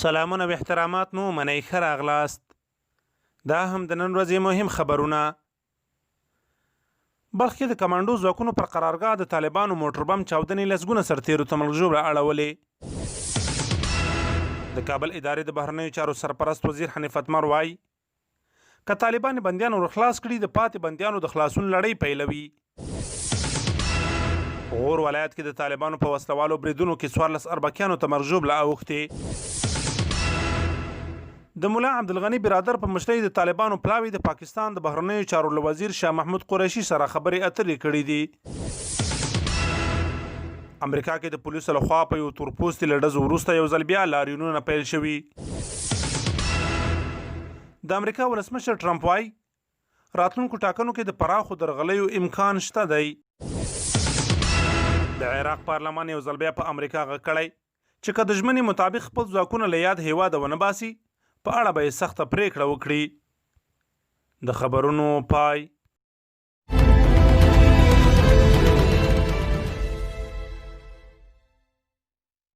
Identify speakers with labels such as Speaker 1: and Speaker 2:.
Speaker 1: سلامونه او احترامات مو منئ ښه راغلاست. دا هم د نن ورځې مهم خبرونه. بلخ کې د کمانډو ځواکونو پر قرارګاه د طالبانو موټر بم چاودنې لسګونه سرتیرو ته مرګ ژوبله اړولې. د کابل ادارې د بهرنیو چارو سرپرست وزیر حنیف اتمر وایي که طالبان بندیان ورخلاص کړي د پاتې بندیانو د خلاصون لړۍ پیلوي. غور ولایت کې د طالبانو په وسلوالو بریدونو کې 14 اربکیانو ته مرګ ژوبله اوښتې. د مولا عبدالغني برادر په مشرۍ د طالبانو پلاوي د پاکستان د بهرنیو چارو له وزیر شاه محمود قریشي سره خبرې اترې کړې دي. امریکا کې د پولیسو لخوا په یو تورپوستي له ډزو وروسته یو ځل بیا لاریونونه پیل شوي. د امریکا ولسمشر ټرمپ وایي راتلونکو ټاکنو کې د پراخو درغلیو امکان شته دی. د عراق پارلمان یو ځل بیا په امریکا غږ کړی چې که د ژمنې مطابق خپل ځواکونه له یاد هیواده ونه باسي په اړه به یې سخته پریکړه وکړي. د خبرونو پای.